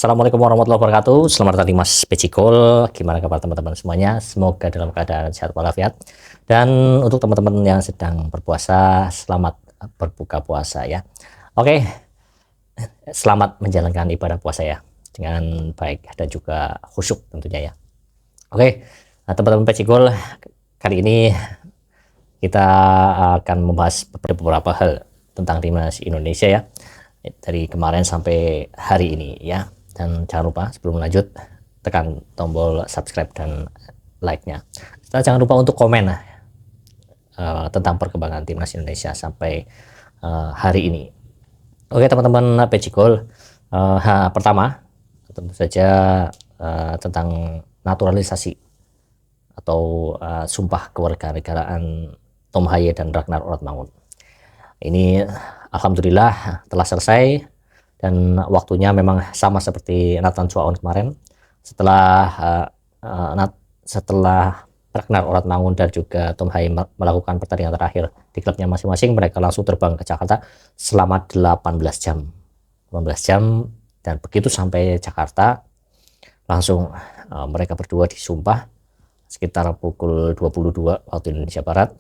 Assalamualaikum warahmatullahi wabarakatuh. Selamat datang di Mas Pecikol. Gimana kabar teman-teman semuanya? Semoga dalam keadaan sehat walafiat. Dan untuk teman-teman yang sedang berpuasa, selamat berbuka puasa ya. Oke, selamat menjalankan ibadah puasa ya dengan baik dan juga khusyuk tentunya ya. Oke, nah, teman-teman Pecikol, kali ini kita akan membahas beberapa hal tentang timnas Indonesia ya, dari kemarin sampai hari ini ya. Dan jangan lupa sebelum lanjut tekan tombol subscribe dan like-nya. Jangan lupa untuk komen tentang perkembangan timnas Indonesia sampai hari ini. Oke teman-teman Pecikol, pertama tentu saja tentang naturalisasi atau sumpah kewarganegaraan Tom Haye dan Ragnar Oratmangun. Ini alhamdulillah telah selesai dan waktunya memang sama seperti Nathan Chuaon kemarin. Setelah Ragnar Oratmangun dan juga Tom Haye melakukan pertandingan terakhir di klubnya masing-masing, mereka langsung terbang ke Jakarta selama 18 jam. 18 jam, dan begitu sampai Jakarta langsung mereka berdua disumpah sekitar pukul 22 waktu Indonesia Barat,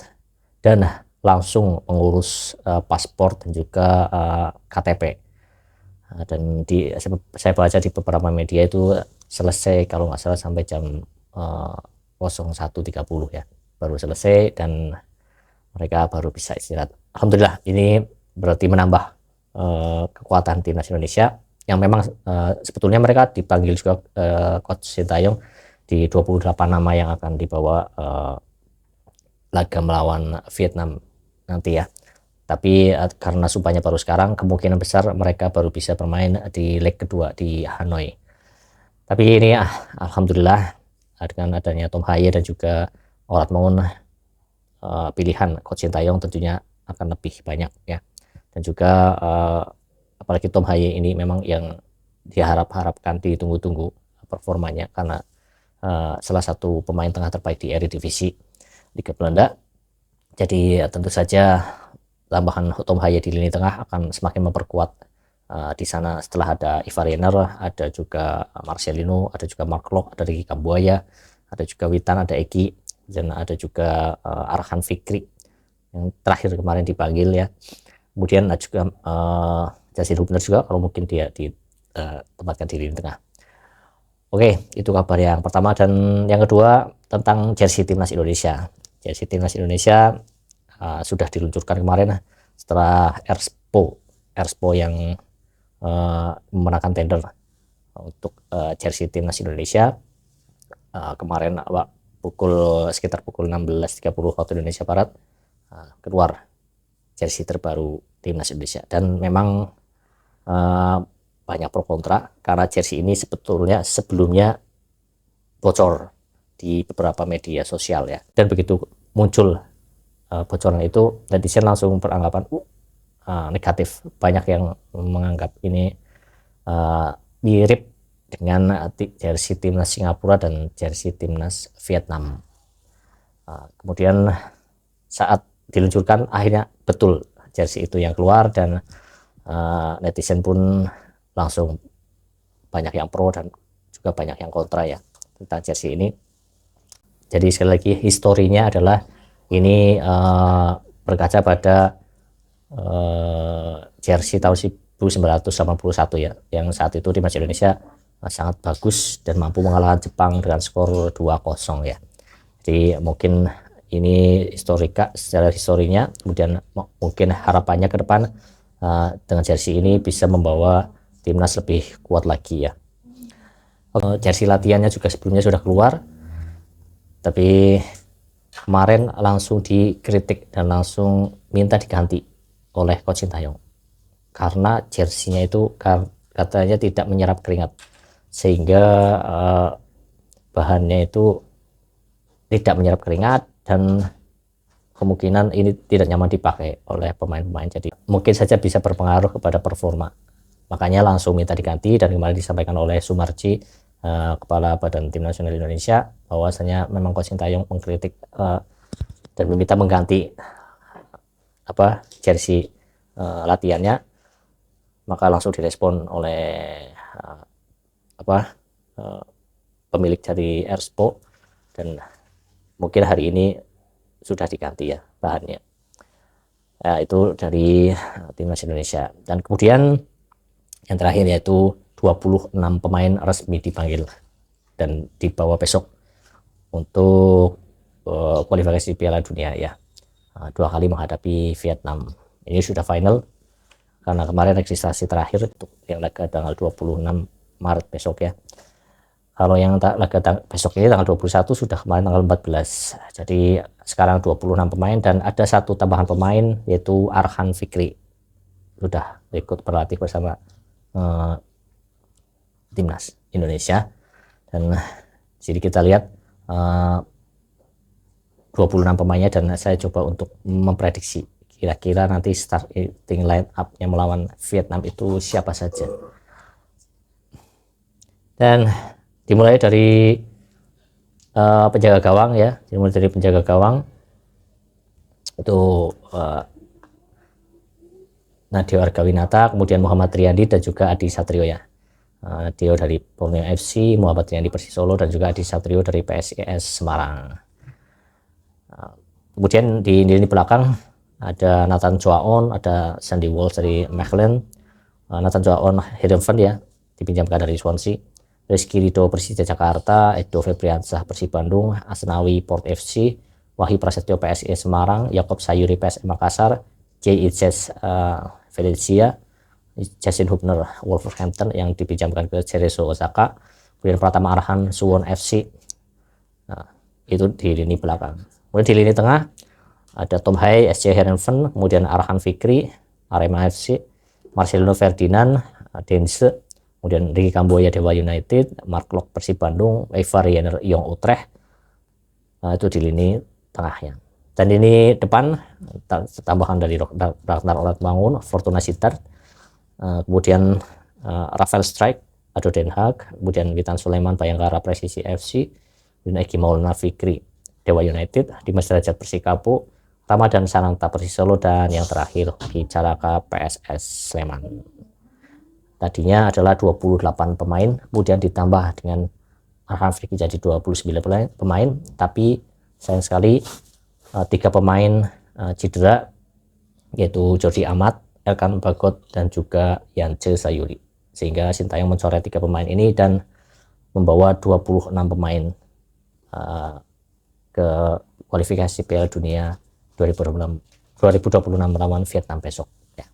dan langsung mengurus paspor dan juga KTP. Dan saya baca di beberapa media itu selesai kalau nggak salah sampai jam 01.30 ya, baru selesai dan mereka baru bisa istirahat. Alhamdulillah, ini berarti menambah kekuatan timnas Indonesia yang memang sebetulnya mereka dipanggil juga Coach Sintayong di 28 nama yang akan dibawa laga melawan Vietnam nanti ya. Tapi karena sumpahnya baru sekarang, kemungkinan besar mereka baru bisa bermain di leg kedua di Hanoi. Tapi ini alhamdulillah dengan adanya Tom Haye dan juga Oratmangun, pilihan Coach Sintayong tentunya akan lebih banyak ya. Dan juga apalagi Tom Haye ini memang yang diharapkan ditunggu-tunggu performanya, karena salah satu pemain tengah terbaik di Eredivisie Liga Belanda. Jadi tentu saja tambahan Tom Haye di lini tengah akan semakin memperkuat di sana. Setelah ada Ivar Jenner, ada juga Marcelino, ada juga Mark Klok, ada Ricky Kambuaya, ada juga Witan, ada Eki, dan ada juga Arhan Fikri yang terakhir kemarin dipanggil ya. Kemudian ada juga Justin Hubner juga kalau mungkin dia ditempatkan di lini tengah. Oke, itu kabar yang pertama. Dan yang kedua tentang jersey timnas Indonesia. Jersey timnas Indonesia sudah diluncurkan kemarin setelah Erspo yang memenangkan tender untuk jersey timnas Indonesia kemarin sekitar pukul 16.30 waktu Indonesia Barat, keluar jersey terbaru timnas Indonesia. Dan memang banyak pro kontra karena jersey ini sebelumnya bocor di beberapa media sosial ya, dan begitu muncul bocoran itu netizen langsung beranggapan negatif. Banyak yang menganggap ini mirip dengan jersey timnas Singapura dan jersey timnas Vietnam. Kemudian saat diluncurkan akhirnya betul jersey itu yang keluar, dan netizen pun langsung banyak yang pro dan juga banyak yang kontra ya tentang jersey ini. Jadi sekali lagi, historinya adalah ini berkaca pada jersey tahun 1981 ya, yang saat itu timnas Indonesia sangat bagus dan mampu mengalahkan Jepang dengan skor 2-0 ya. Jadi mungkin ini secara historinya. Kemudian mungkin harapannya ke depan dengan jersey ini bisa membawa timnas lebih kuat lagi ya. Jersey latihannya juga sebelumnya sudah keluar, tapi kemarin langsung dikritik dan langsung minta diganti oleh Coach Sintayong karena jersinya itu katanya tidak menyerap keringat, sehingga bahannya itu tidak menyerap keringat dan kemungkinan ini tidak nyaman dipakai oleh pemain-pemain. Jadi mungkin saja bisa berpengaruh kepada performa, makanya langsung minta diganti. Dan kemarin disampaikan oleh Sumarji, Kepala Badan Tim Nasional Indonesia, bahwasanya memang Coach Sintayong mengkritik dan meminta mengganti jersey latihannya. Maka langsung direspon oleh pemilik dari Erspo, dan mungkin hari ini sudah diganti ya bahannya. Ya, itu dari timnas Indonesia. Dan kemudian yang terakhir yaitu 26 pemain resmi dipanggil dan dibawa besok untuk kualifikasi Piala Dunia ya, 2 kali menghadapi Vietnam. Ini sudah final karena kemarin registrasi terakhir untuk yang laga tanggal 26 Maret besok ya. Kalau yang laga besok ini tanggal 21 sudah kemarin tanggal 14. Jadi sekarang 26 pemain dan ada satu tambahan pemain yaitu Arhan Fikri sudah ikut berlatih bersama timnas Indonesia. Dan jadi kita lihat 26 pemainnya, dan saya coba untuk memprediksi kira-kira nanti starting line up-nya melawan Vietnam itu siapa saja. Dan dimulai dari penjaga gawang ya, dimulai dari penjaga gawang itu Nadeo Argawinata, kemudian Muhammad Riyandi dan juga Adi Satrio ya. Nadeo dari Borneo FC, Muhammad Riyandi Persis Solo, dan juga Adi Satrio dari PSIS Semarang. Kemudian di lini belakang ada Nathan Choaon, ada Sandy Walsh dari Mechelen, Nathan Choaon Heerenveen ya, dipinjamkan dari Swansea, Rizky Ridho Persija Jakarta, Edo Febriansah Persib Bandung, Asnawi Port FC, Wahyu Prasetyo PSIS Semarang, Yakob Sayuri PSM Makassar, Jay Itzes Venezia, Justin Hubner Wolverhampton yang dipinjamkan ke Cerezo Osaka, kemudian Pratama Arhan Suwon FC. Nah, itu di lini belakang. Kemudian di lini tengah ada Tom Hai SC Heerenveen, kemudian Arhan Fikri Arema FC, Marcelino Ferdinand Dense, kemudian Ricky Kamboya Dewa United, Mark Lok Persib Bandung, Eva Riener Young Utrecht. Nah, itu di lini tengahnya. Dan ini depan tambahan dari Ragnar Oratmangun Fortuna Sittard, kemudian Rafael Strijk Ado Den Haag, kemudian Witan Sulaiman Bayangkara Presisi FC, dan Eki Maulana Fikri Dewa United, Dimas Derajat Persikabo, Ramadan Sananta Persis Solo, dan yang terakhir Ki Caraka PSS Sleman. Tadinya adalah 28 pemain, kemudian ditambah dengan Arhan Fikri jadi 29 pemain, tapi sayang sekali 3 pemain cedera, yaitu Jordi Amat, Elkan Bagot, dan juga Yance Sayuri, sehingga Sintayong mencoret 3 pemain ini dan membawa 26 pemain ke kualifikasi Piala Dunia 2026 melawan Vietnam besok ya.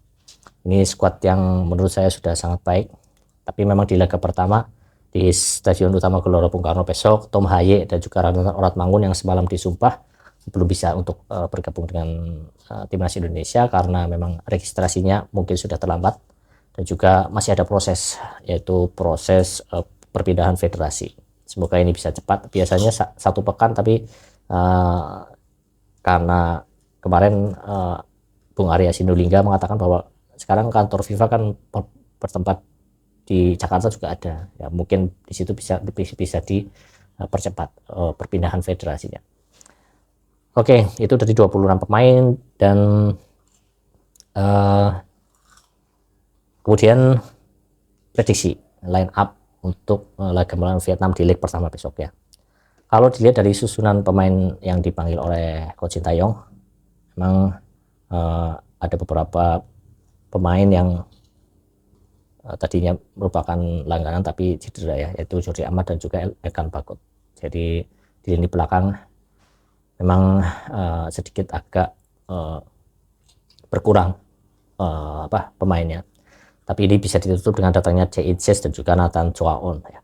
Ini skuad yang menurut saya sudah sangat baik, tapi memang di laga pertama di Stadion Utama Gelora Bung Karno besok, Tom Haye dan juga Ragnar Oratmangun yang semalam disumpah belum bisa untuk bergabung dengan timnas Indonesia karena memang registrasinya mungkin sudah terlambat, dan juga masih ada proses, yaitu proses perpindahan federasi. Semoga ini bisa cepat, biasanya 1 pekan, tapi karena kemarin Bung Arya Sinulinga mengatakan bahwa sekarang kantor FIFA kan bertempat di Jakarta juga ada ya, mungkin di situ bisa dipercepat perpindahan federasinya. Oke, itu dari 26 pemain. Dan kemudian prediksi line up untuk laga melawan Vietnam di leg pertama besok ya. Kalau dilihat dari susunan pemain yang dipanggil oleh Coach Sintayong, memang ada beberapa pemain yang tadinya merupakan langganan tapi cedera ya, yaitu Jordi Amat dan juga Elkan Bagot. Jadi di lini belakang memang sedikit agak berkurang pemainnya, tapi ini bisa ditutup dengan datangnya Jay Itzes dan juga Nathan Choaon ya.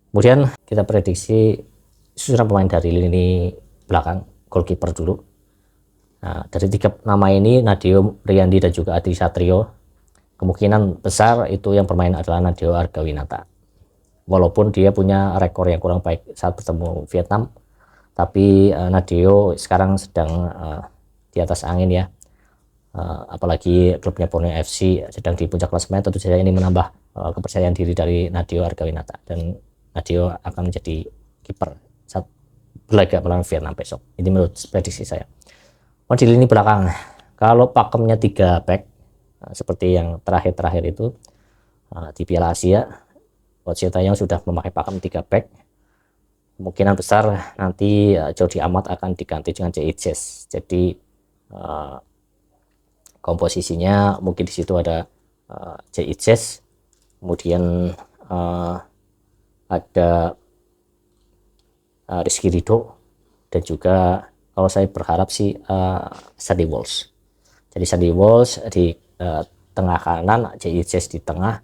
Kemudian kita prediksi susunan pemain dari lini belakang, goalkeeper dulu. Nah, dari 3 nama ini, Nadeo Riyandi dan juga Adi Satrio, kemungkinan besar itu yang bermain adalah Nadeo Argawinata. Walaupun dia punya rekor yang kurang baik saat bertemu Vietnam, tapi Nadeo sekarang sedang di atas angin ya, apalagi klubnya Borneo FC sedang di puncak klasemen. Tentu saja ini menambah kepercayaan diri dari Nadeo Argawinata, dan Nadeo akan menjadi kiper saat berlaga melawan Vietnam besok. Ini menurut prediksi saya. Di lini belakang, kalau pakemnya 3 back seperti yang terakhir itu di Piala Asia, Sintayong sudah memakai pakem 3 back. Kemungkinan besar nanti Jordi Amat akan diganti dengan Jez. Jadi komposisinya mungkin di situ ada Jez, kemudian ada Rizky Ridho, dan juga kalau saya berharap sih Sandy Walsh. Jadi Sandy Walsh di tengah kanan, Jez di tengah,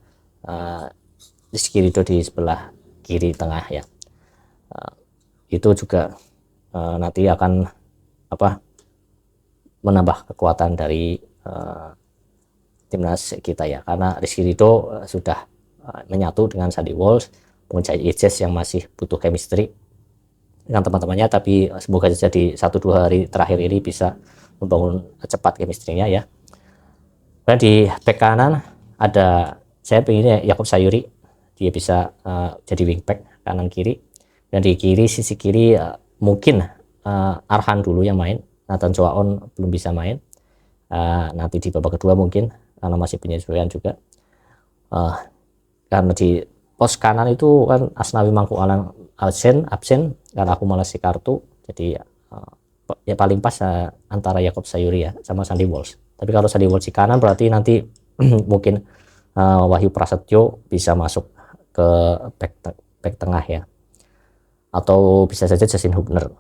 Rizky Ridho di sebelah kiri tengah ya. Itu juga nanti akan menambah kekuatan dari timnas kita ya, karena Rizky Ridho sudah menyatu dengan Sandy Walsh, punya Jez yang masih butuh chemistry dengan teman-temannya, tapi semoga saja di 1-2 hari terakhir ini bisa membangun cepat chemistry-nya ya. Dan di back kanan ada, saya pengennya Yakup Sayuri, dia bisa jadi wingback kanan kiri, dan di kiri, sisi kiri mungkin Arhan dulu yang main, Nathan Choaon belum bisa main, nanti di babak kedua mungkin karena masih penyesuaian juga, karena di pos kanan itu kan Asnawi Mangkualam absen karena akumulasi kartu, jadi ya paling pas antara Yakup Sayuri ya sama Sandy Walsh. Tapi kalau Sandy Walsh di kanan berarti nanti mungkin Wahyu Prasetyo bisa masuk ke back tengah ya, atau bisa saja Justin Hubner.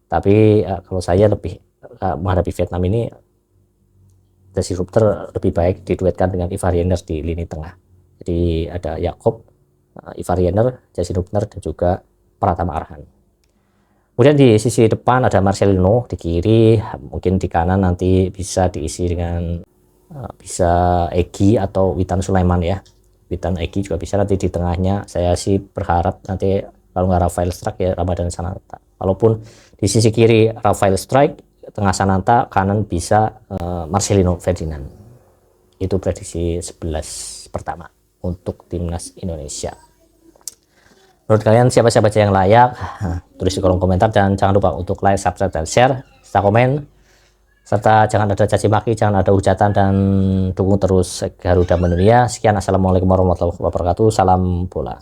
Tapi kalau saya lebih menghadapi Vietnam ini, Justin Hubner lebih baik diduetkan dengan Ivar Jenner di lini tengah. Jadi ada Yakob, Ivar Jenner, Justin Hubner, dan juga Pratama Arhan. Kemudian di sisi depan ada Marcelino di kiri, mungkin di kanan nanti bisa diisi dengan bisa Egy atau Witan Sulaiman ya. Witan Egy juga bisa. Nanti di tengahnya saya sih berharap nanti kalau nggak Rafael Strike ya Ramadan Sananta. Walaupun di sisi kiri Rafael Strike, tengah Sananta, kanan bisa Marcelino Ferdinand. Itu prediksi 11 pertama untuk timnas Indonesia. Menurut kalian siapa-siapa yang layak? Tulis di kolom komentar, dan jangan lupa untuk like, subscribe, dan share, serta komen. Serta jangan ada caci maki, jangan ada hujatan, dan dukung terus Garuda Mendunia. Sekian, assalamualaikum warahmatullahi wabarakatuh. Salam bola.